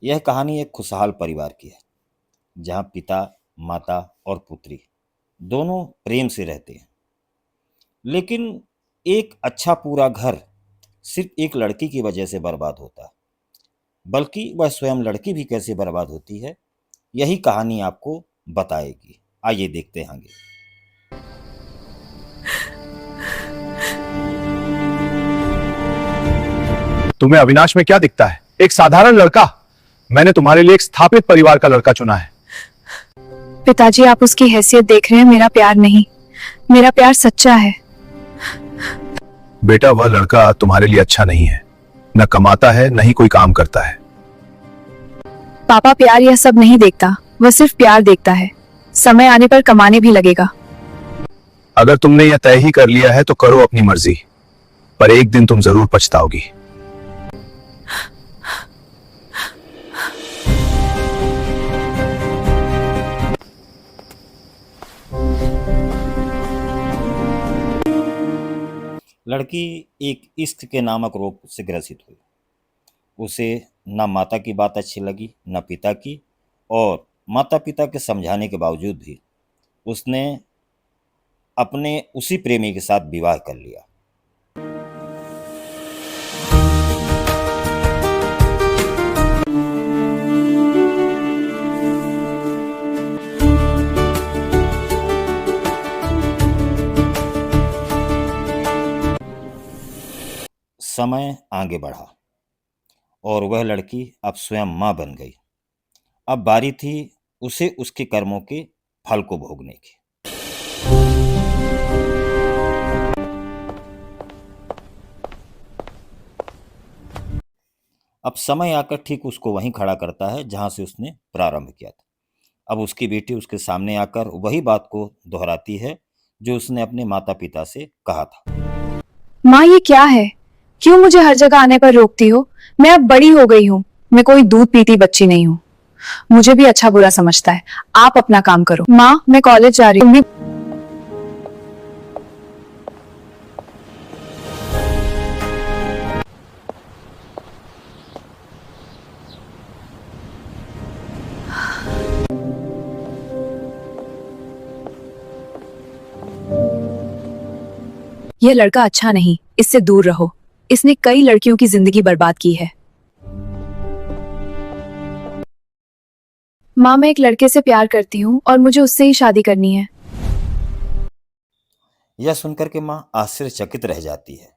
यह कहानी एक खुशहाल परिवार की है, जहाँ पिता, माता और पुत्री दोनों प्रेम से रहते हैं। लेकिन एक अच्छा पूरा घर सिर्फ एक लड़की की वजह से बर्बाद होता है, बल्कि वह स्वयं लड़की भी कैसे बर्बाद होती है, यही कहानी आपको बताएगी। आइए देखते हैं आगे। तुम्हें अविनाश में क्या दिखता है? एक साधारण लड़का। मैंने तुम्हारे लिए एक स्थापित परिवार का लड़का चुना है। पिताजी, आप उसकी हैसियत देख रहे हैं, मेरा प्यार नहीं। मेरा प्यार सच्चा है। बेटा, वह लड़का तुम्हारे लिए अच्छा नहीं है। न कमाता है, न ही कोई काम करता है। पापा, प्यार यह सब नहीं देखता, वह सिर्फ प्यार देखता है। समय आने पर कमाने भी लगेगा। अगर तुमने यह तय ही कर लिया है तो करो अपनी मर्जी, पर एक दिन तुम जरूर पछताओगी। लड़की एक इश्क के नामक रोग से ग्रसित हुई। उसे न माता की बात अच्छी लगी, न पिता की, और माता पिता के समझाने के बावजूद भी उसने अपने उसी प्रेमी के साथ विवाह कर लिया। समय आगे बढ़ा और वह लड़की अब स्वयं मां बन गई। अब बारी थी उसे उसके कर्मों के फल को भोगने की। अब समय आकर ठीक उसको वहीं खड़ा करता है जहां से उसने प्रारंभ किया था। अब उसकी बेटी उसके सामने आकर वही बात को दोहराती है जो उसने अपने माता पिता से कहा था। माँ, ये क्या है? क्यों मुझे हर जगह आने पर रोकती हो? मैं अब बड़ी हो गई हूँ। मैं कोई दूध पीती बच्ची नहीं हूँ। मुझे भी अच्छा बुरा समझता है। आप अपना काम करो। माँ, मैं कॉलेज जा रही हूँ। तुम भी यह लड़का अच्छा नहीं, इससे दूर रहो। इसने कई लड़कियों की जिंदगी बर्बाद की है। माँ, मैं एक लड़के से प्यार करती हूँ और मुझे उससे ही शादी करनी है। यह सुनकर के माँ आश्चर्यचकित रह जाती है।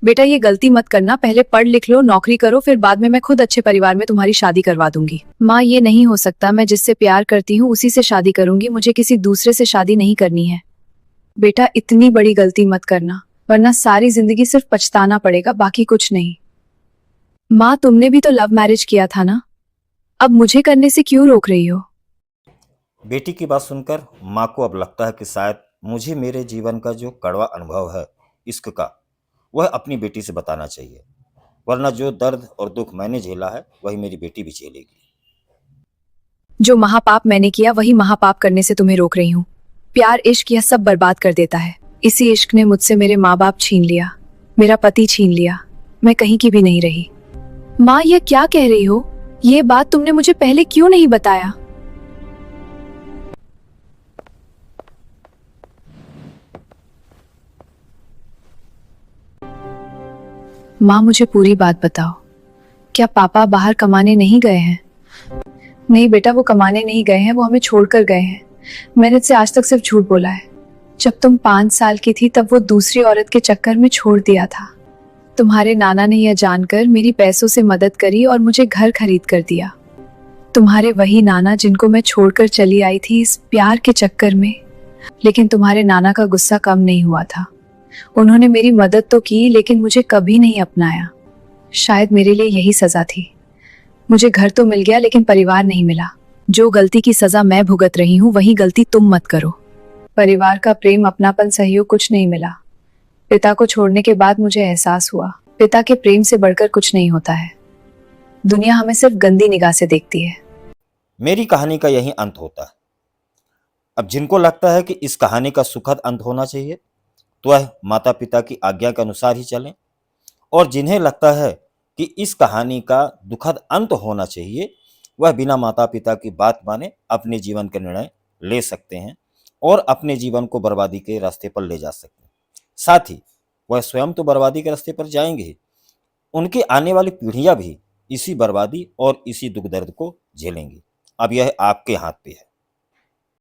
बेटा, ये गलती मत करना। पहले पढ़ लिख लो, नौकरी करो, फिर बाद में मैं खुद अच्छे परिवार में तुम्हारी शादी करवा दूंगी। माँ, ये नहीं हो सकता। मैं जिससे प्यार करती हूँ उसी से शादी करूंगी। मुझे किसी दूसरे से शादी नहीं करनी है। बेटा, इतनी बड़ी गलती मत करना, वरना सारी जिंदगी सिर्फ पछताना पड़ेगा, बाकी कुछ नहीं। माँ, तुमने भी तो लव मैरिज किया था ना? अब मुझे करने से क्यों रोक रही हो? बेटी की बात सुनकर माँ को अब लगता है कि शायद मुझे मेरे जीवन का जो कड़वा अनुभव है इश्क का, वह अपनी बेटी से बताना चाहिए, वरना जो दर्द और दुख मैंने झेला है वही मेरी बेटी भी झेलेगी। जो महापाप मैंने किया वही महापाप करने से तुम्हें रोक रही हूँ। प्यार, इश्क यह सब बर्बाद कर देता है। इसी इश्क ने मुझसे मेरे माँ बाप छीन लिया, मेरा पति छीन लिया। मैं कहीं की भी नहीं रही। माँ, यह क्या कह रही हो? ये बात तुमने मुझे पहले क्यों नहीं बताया? माँ, मुझे पूरी बात बताओ। क्या पापा बाहर कमाने नहीं गए हैं? नहीं बेटा, वो कमाने नहीं गए हैं, वो हमें छोड़कर गए हैं। मैंने से आज तक सिर्फ झूठ बोला है। जब तुम 5 साल की थी तब वो दूसरी औरत के चक्कर में छोड़ दिया था। तुम्हारे नाना ने यह जानकर मेरी पैसों से मदद करी और मुझे घर खरीद कर दिया। तुम्हारे वही नाना जिनको मैं छोड़कर चली आई थी इस प्यार के चक्कर में। लेकिन तुम्हारे नाना का गुस्सा कम नहीं हुआ था। उन्होंने मेरी मदद तो की, लेकिन मुझे कभी नहीं अपनाया। शायद मेरे लिए यही सजा थी। मुझे घर तो मिल गया, लेकिन परिवार नहीं मिला। जो गलती की सजा मैं भुगत रही हूँ वही गलती तुम मत करो। परिवार का प्रेम, अपनापन, सहयोग कुछ नहीं मिला। पिता को छोड़ने के बाद मुझे एहसास हुआ, पिता के प्रेम से बढ़कर कुछ नहीं होता है। दुनिया हमें सिर्फ गंदी निगाह से देखती है। मेरी कहानी का यही अंत होता है। अब जिनको लगता है कि इस कहानी का सुखद अंत होना चाहिए तो वह माता पिता की आज्ञा के अनुसार ही चलें, और जिन्हें लगता है कि इस कहानी का दुखद अंत होना चाहिए, वह बिना माता पिता की बात माने अपने जीवन के निर्णय ले सकते हैं और अपने जीवन को बर्बादी के रास्ते पर ले जा सकते हैं। साथ ही वह स्वयं तो बर्बादी के रास्ते पर जाएंगे ही, उनकी आने वाली पीढ़ियां भी इसी बर्बादी और इसी दुख दर्द को झेलेंगी। अब यह आपके हाथ पे है।